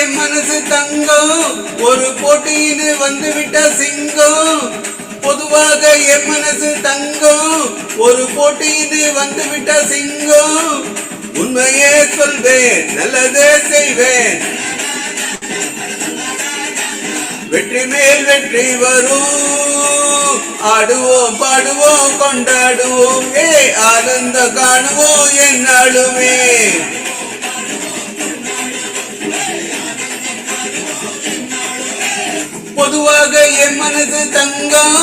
என் மனசு தங்கம் ஒரு போட்டின்னு வந்துவிட்ட சிங்கம். பொதுவாக என் மனசு தங்கம் ஒரு போட்டின்னு வந்துவிட்ட சிங்கம். உண்மையே சொல்வேன் நல்லதே செய்வேன், வெற்றி மேல் வெற்றி வரும். ஆடுவோம் பாடுவோம் கொண்டாடுவோம், ஆனந்த காணுவோம் என்னாலுமே. பொதுவாக என் மனசு தங்கம்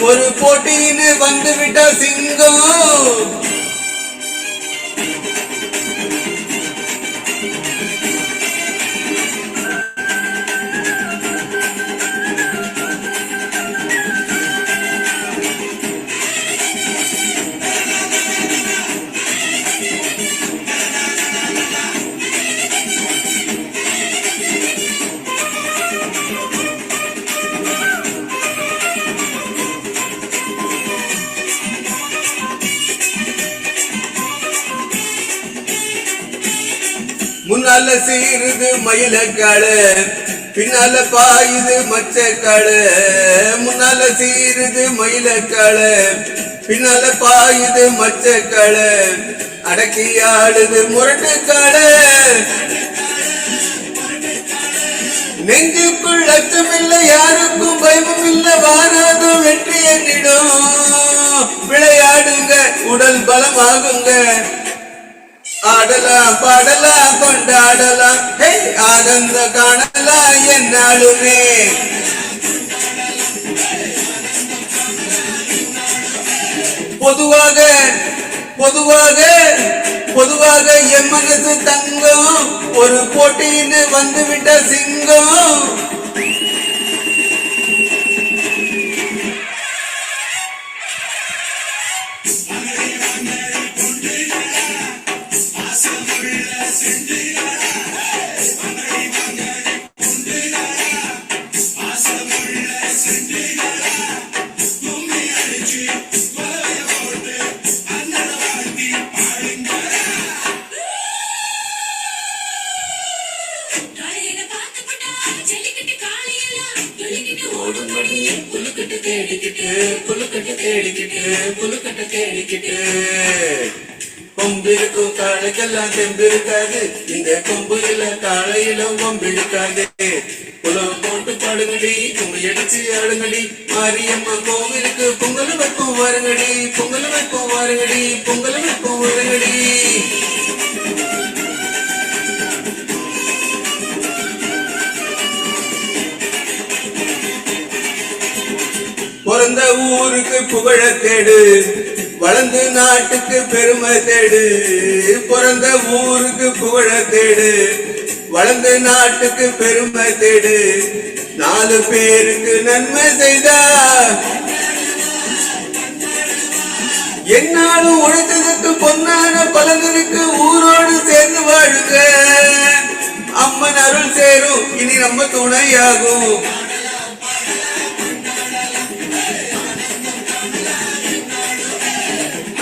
ஒரு போட்டின்னு வந்துவிட்ட சிங்கம். முன்னால சீருது மயிலக்காடு, பின்னால பாயுது மச்சக்காடு. முன்னால சீருது மயிலக்காடு, பின்னால பாயுது மச்சக்காடு. அடக்கி ஆடுது முரட்டுக்காடு. நெஞ்சுக்குள் அச்சமில்லை, யாருக்கும் பயமும் இல்லை, வாராதோ வெற்றி என்னிடும். விளையாடுங்க உடல் பலமாகுங்க, ஆடலாம் பாடலாம் கொண்டாடலாம், ஆனந்த காணலாம் என்னாலுமே. பொதுவாக பொதுவாக பொதுவாக என் மனசு தங்கம் ஒரு போட்டின்னு வந்துவிட்ட சிங்கம். கொம்பிருக்கும் காளைக்கெல்லாம் தெம்பிருக்காது, இந்த கொம்புல காளையிலும் கொம்பிருக்காது. புலவு போட்டு பாடுங்கடி, கும்மியடிச்சு ஆடுங்கடி, மாரியம்மா கோவிலுக்கு பொங்கல் வைப்போம் வாருங்கடி, பொங்கல் வைப்போம் வாருங்கடி, பொங்கல் வைப்போம் வாருங்கடி. பிறந்த ஊருக்கு புகழ தேடு, வளர்ந்து நாட்டுக்கு பெருமை தேடு. பிறந்த ஊருக்கு புகழ தேடு, வளர்ந்து நாட்டுக்கு பெருமை தேடு. 4 பேருக்கு நன்மை செய்தா என்னாலும் உழைத்ததுக்கு பொன்னான பலனுக்கு ஊரோடு சேர்ந்து வாழுங்க. அம்மன் அருள் சேரும், இனி நம்ம துணையாகும்.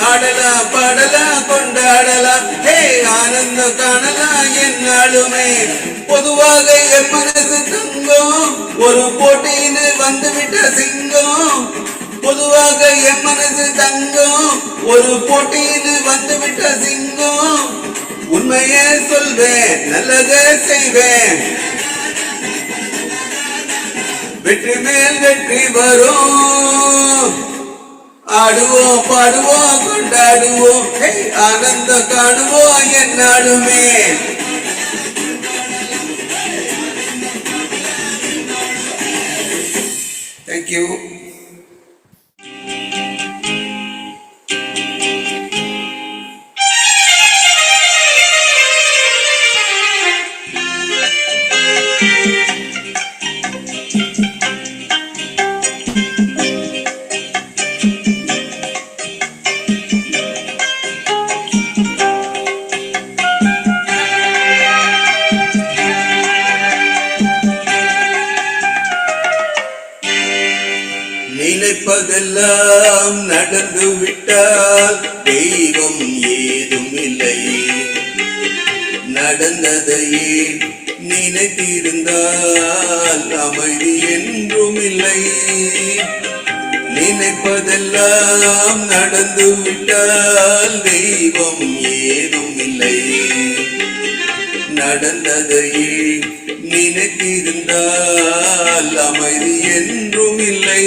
ஆடலாம் பாடலாம் கொண்டாடலாம், ஆனந்த காணலாம் என்னாலுமே. பொதுவாக என் மனசு தங்கம் ஒரு போட்டின்னு வந்துவிட்ட சிங்கம். பொதுவாக என் மனசு தங்கம் ஒரு போட்டின்னு வந்துவிட்ட சிங்கம். உண்மையே சொல்வேன் நல்லதே செய்வேன், வெற்றி மேல் வெற்றி வரும். ஆடுவோம் பாடுவோம் கொண்டாடுவோம், ஆனந்த காணுவோம் என்னாலுமே. தேங்க்யூ. நினைப்பதெல்லாம் நடந்து விட்டால் தெய்வம் ஏதும் இல்லை. நடந்ததையே நினைத்திருந்தால் அமைதி என்றும் இல்லை. நினைப்பதெல்லாம் நடந்து விட்டால் தெய்வம் ஏதும் இல்லை. நடந்ததையே நினைத்திருந்தால் அமைதி என்றும் இல்லை.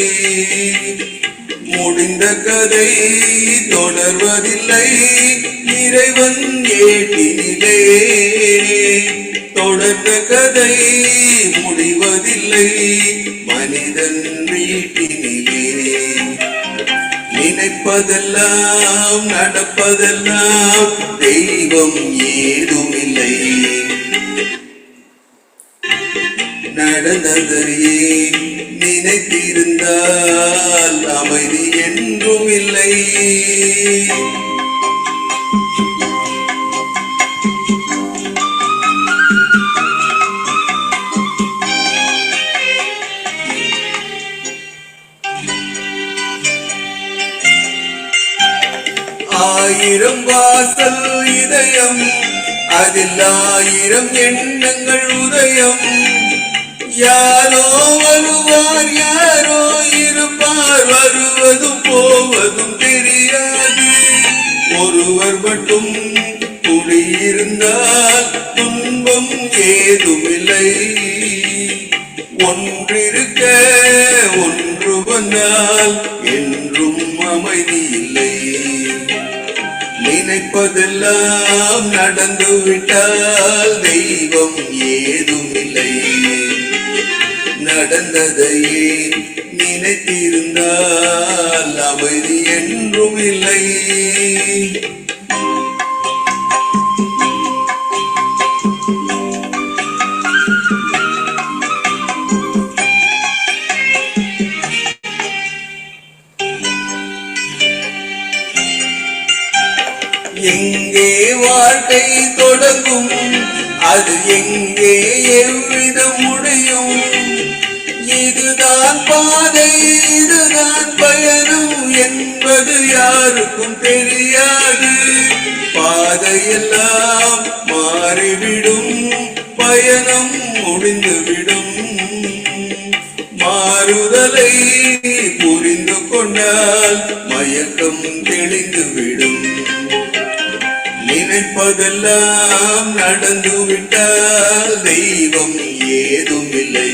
முடிந்த கதை தொடர்வதில்லை இறைவன் ஏட்டினிலே. தொடர்ந்த கதை முடிவதில்லை மனிதன் வீட்டினிலே. நினைப்பதெல்லாம் நடப்பதெல்லாம் தெய்வம் ஏதும் இல்லை. நடந்ததையே நினைத்திருந்தால் அமைதி என்றும் இல்லை. ஆயிரம் வாசல் இதயம் அதில் ஆயிரம் எண்ணங்கள் உதயம். யாரோ வருவார் யாரோ இருப்பார் வருவதும் போவதும் தெரியாது. ஒருவர் மட்டும் குடியிருந்தால் துன்பம் ஏதுமில்லை. ஒன்றிருக்க ஒன்று வந்தால் என்றும் அமைதி இல்லை. நினைப்பதெல்லாம் நடந்து விட்டால் தெய்வம் ஏதும் இல்லை. நடந்ததையே நினைத்திருந்தால் அமைதி என்றும் இல்லை. எங்கே வாழ்க்கை தொடங்கும் அது எங்கே எவ்விதம் முடியும். இதுதான் பாதை இதுதான் பயணம் என்பது யாருக்கும் தெரியாது. பாதையெல்லாம் மாறிவிடும் பயணம் முடிந்துவிடும். மாறுதலை புரிந்து கொண்டால் மயக்கம் தெளிந்துவிடும். நினைப்பதெல்லாம் நடந்துவிட்டால் தெய்வம் ஏதும் இல்லை.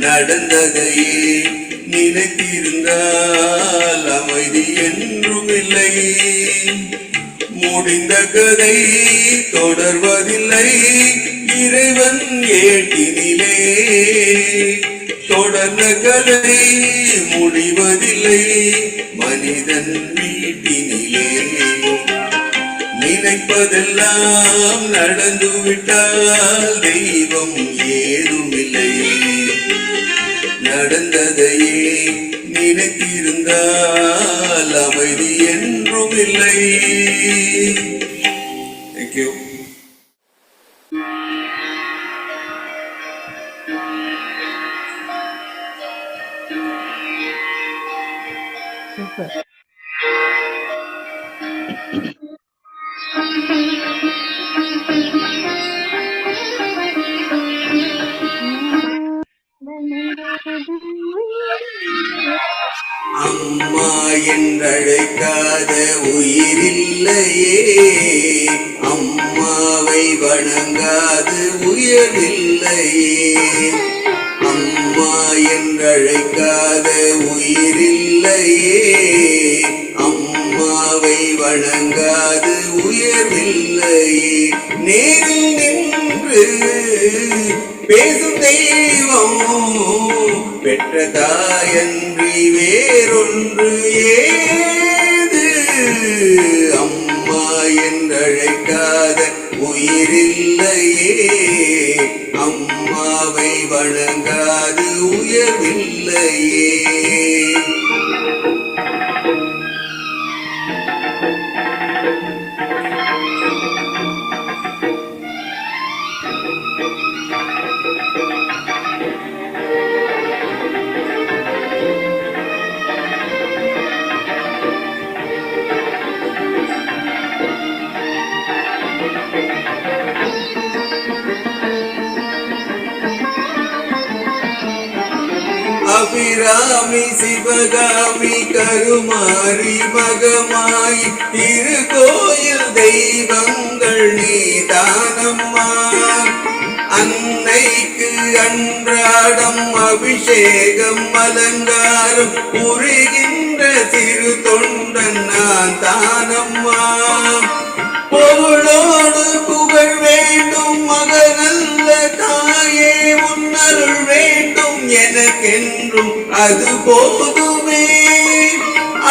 நடந்ததையே நினைத்திருந்தால் அமைதி என்றும் இல்லை. முடிந்த கதை தொடர்வதில்லை இறைவன் ஏட்டினிலே. தொடர்ந்த கதை முடிவதில்லை மனிதன் வீட்டினிலே. நினைப்பதெல்லாம் நடந்துவிட்டால் தெய்வம் ஏதும் இல்லை. நடந்ததையே நினைத்திருந்தால் அமைதி என்றும் இல்லை. Thank you. Super. அம்மா என்றழைக்காத உயிரில்லையே. அம்மாவை வணங்காது உயர்வில்லையே. அம்மா என்றழைக்காத உயிரில்லையே. அம்மாவை வணங்காது உயர்வில்லையே. நேரில் நின்று பேசும் தெய்வம் பெற்ற தாயன்றி வேறொன்று ஏது. அம்மா என்றழைக்காத உயிரில்லையே. அம்மாவை வணங்காது உயர்வில்லையே. அபிராமி சிவகாமி கருமாரி மகமாய் திருக்கோயில் தெய்வங்கள் நீதானம்மா. அன்னைக்கு அன்றாடம் அபிஷேகம் அலங்காரம் புரிகின்ற சிறு தொண்டன் நான் தானம்மா. பொருளோடு புகழ் வேண்டும் மகனல்ல தாயே உன்னருள் வேண்டும் எனக்கென்றும் அது போதுமே.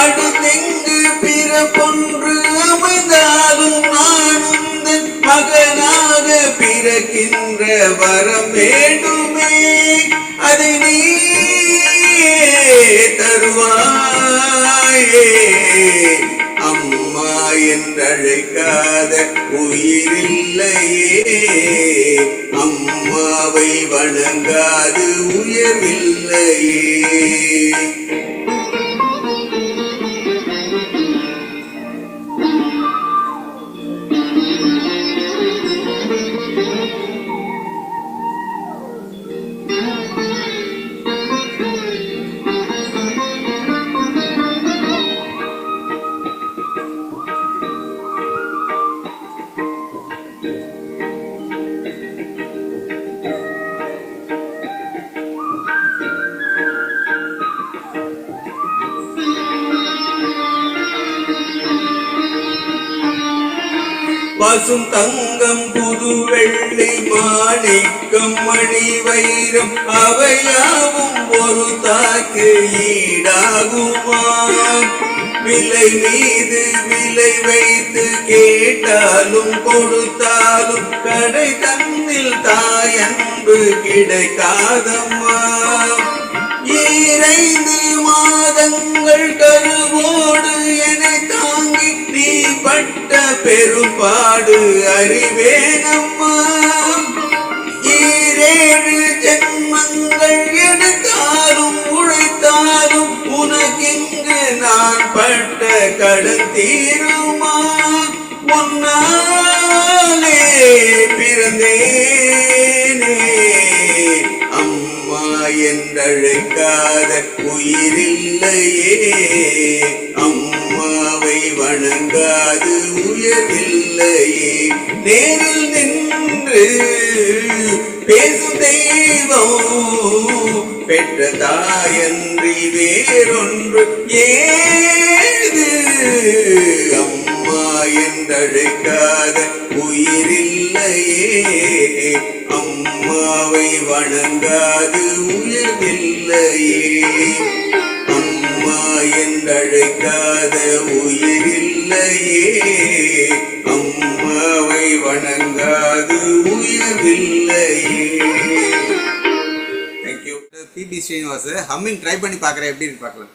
அடுத்தெங்கு பிறப்பொன்று அமைந்தாலும் நானும் மகனாக பிறக்கின்ற வரம் வேண்டுமே. அதை நீ தருவாயே. அம்மா என்றழைக்காத உயிரில்லையே. அம்மாவை வணங்காது உயர்வில்லையே. பசும் தங்கம் புது வெள்ளி மாணிக்கம் மணி வைரம் அவையாவும் ஒரு தாக்கு ஈடாகுமா. விலை மீது விலை வைத்து கேட்டாலும் கொடுத்தாலும் கடை தன்னில் தாயன்பு கிடைக்காதம்மா. 2 மாதங்கள் கருவோடு என்னை தாங்கி நீ பட்ட பெரும்பாடு அறிவேனம்மா. 7 ஜென்மங்கள் எடுத்தாலும் உழைத்தாலும் உனக்கிங்கு நான் பட்ட கடன் தீருமா. உன்னாலே பிறந்தேனே. அம்மா என்றழைக்காத உயிரில்லையே. அம்மாவை வணங்காது உயர்வில்லையே. நேரில் நின்று பேசும் தெய்வம் பெற்ற தாயன்றி வேறொன்று ஏது. அம்மா என்றழைக்காத உயிரில்லையே. அம்மாவை வணங்காது உயர்வில்லையே. அம்மா என்றழைக்காத உயிரில்லையே. அம்மாவை வணங்காது உயர்வில்லையே. Thank you. PB Sreenivas humming try பண்ணி பார்க்குறேன், எப்படி இருக்கு பார்க்கலாம்.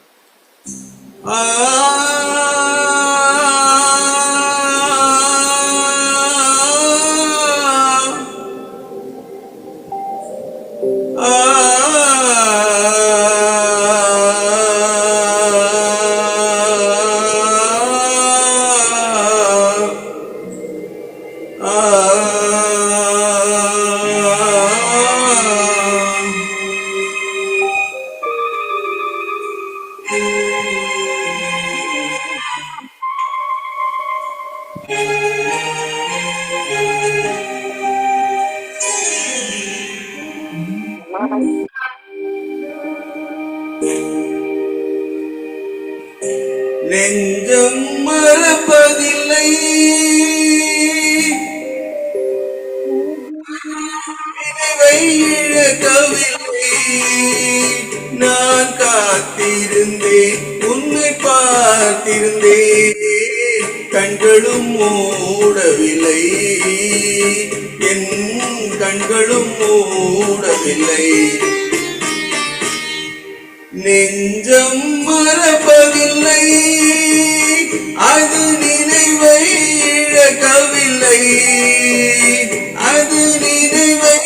நெஞ்சம் மறப்பதில்லை, நினைவை இழக்கவில்லை. நான் காத்திருந்தேன், உன்னை பார்த்திருந்தேன், கண்களும் மூடவில்லை, என் கண்களும் மூடவில்லை. நெஞ்சம் மறப்பதில்லை, அது நினைவை இழக்கவில்லை, அது நினைவை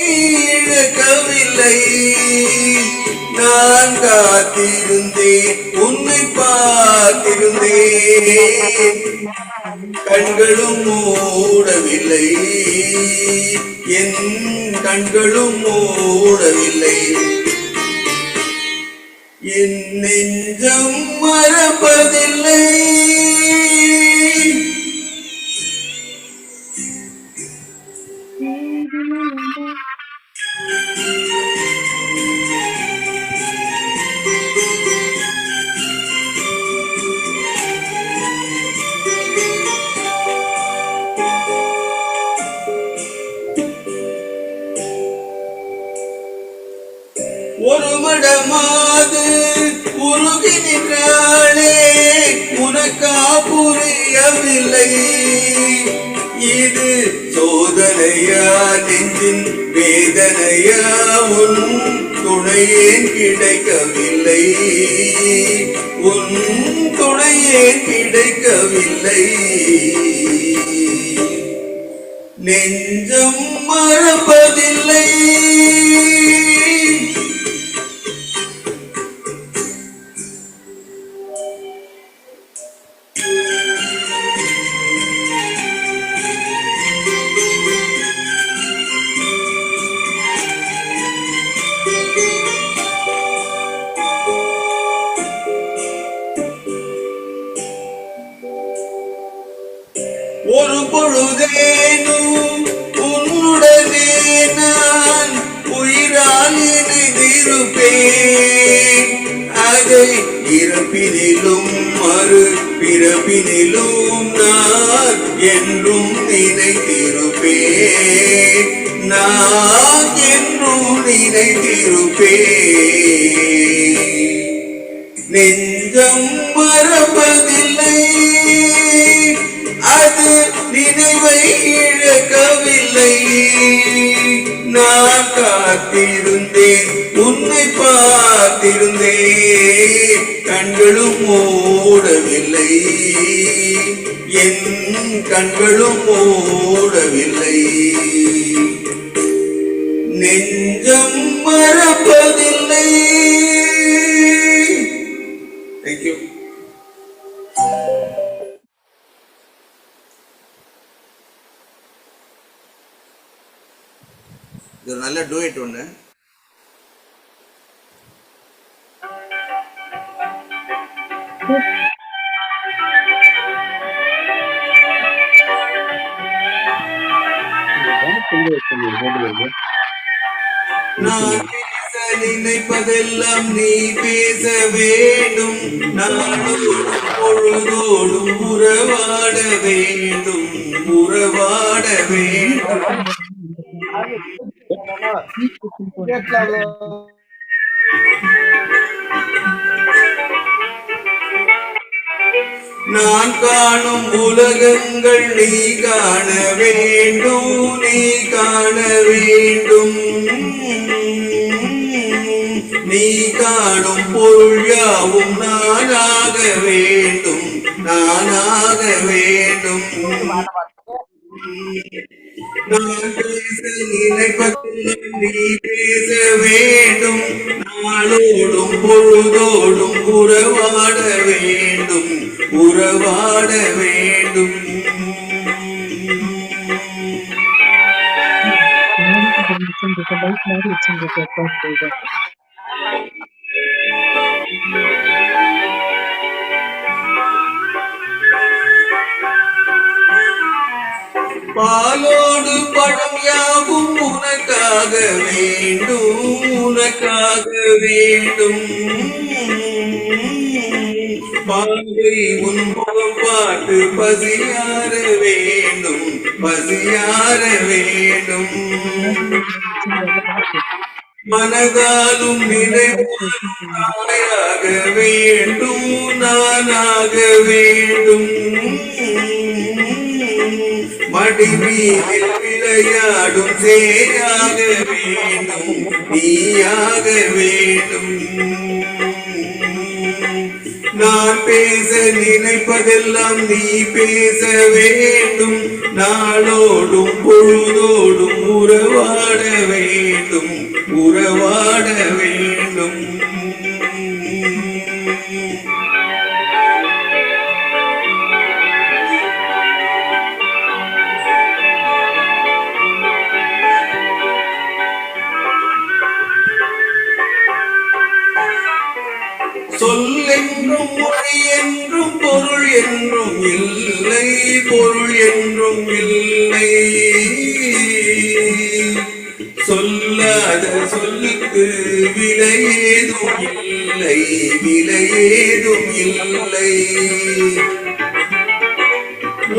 இழக்கவில்லை. நான் காத்திருந்தேன், உன்னை பார்த்திருந்தேன், கண்களும் மூடவில்லை, என் கண்களும் மூடவில்லை. என் நெஞ்சம் மறப்பதில்லை. ஒரு மடமாது உருகி நின்றாளே, உனக்கா புரியவில்லை? இது சோதனையா நெஞ்சின் வேதனையா? உன் துணையேன் கிடைக்கவில்லை, உன் துணையேன் கிடைக்கவில்லை. நெஞ்சம் மறப்பதில்லை. ஒரு பொழுதேனும் உன்னுடனே நான் உயிரால் இணைந்திருப்பேன். அதை இறப்பினிலும் மறு பிறப்பினிலும் நான் என்றும் நினைத்திருப்பேன், நான் என்றும் நினைத்திருப்பேன். நெஞ்சம் மறப்பதில்லை, அது நினைவை இழக்கவில்லை. நான் காத்திருந்தேன், உன்னை பார்த்திருந்தேன், கண்களும் மூடவில்லை, என் கண்களும் மூடவில்லை. நெஞ்சம் மறப்பதில்லை. தேங்க்யூ. இது ஒரு நல்ல டூயட் ஒன்று. நான் பேச நினைப்பதெல்லாம் நீ பேச வேண்டும், நானும் பொழுதோடும் உறவாட வேண்டும், உறவாட வேண்டும். நான் காணும் உலகங்கள் நீ காண வேண்டும், நீ காண வேண்டும். நீ காணும் பொருள் யாவும் நானாக வேண்டும், நானாக வேண்டும். நான் பேச நினைப்பதில் நீ பேச வேண்டும், நாளோடும் பொழுதோடும் உறவாட வேண்டும், உறவாட வேண்டும். பாலோடு பழம் யாவும் உனக்காக வேண்டும், உனக்காக வேண்டும். பாவை உன் முகம் பார்த்து பசியார வேண்டும், பசியார வேண்டும். மனதாலும் நினைவாக வேண்டும், நானாக வேண்டும். மடிமீதில் விளையாடும் சேயாக வேண்டும், நீயாக வேண்டும். நான் பேச நினைப்பதெல்லாம் நீ பேச வேண்டும், நாளோடும் பொழுதோடும் உறவாட வேண்டும், உறவாட வேண்டும். சொல்லென்றும் மொழி என்றும் பொருள் என்றும் இல்லை, பொருள் என்றும் இல்லை. சொல்லாத சொல்லுக்கு விலையேதும் இல்லை, விலையேதும் இல்லை.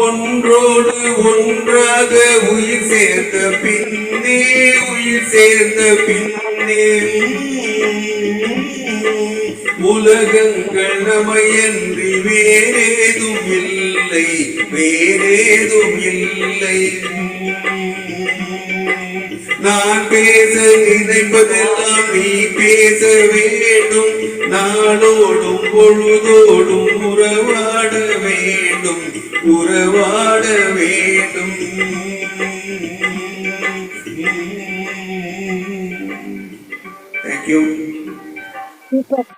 ஒன்றோடு ஒன்றாக உயிர் சேர்ந்த பின்னே, உயிர் சேர்ந்த பின்னே உலகங்கள் நமையன்றி வேறேதும் இல்லை, வேறேதும் இல்லை. நான் பேச நினைப்பதெல்லாம் நீ பேச வேண்டும், நாளோடும் பொழுதோடும் உறவாட வேண்டும், உறவாட வேண்டும். Thank you. சூப்பர்.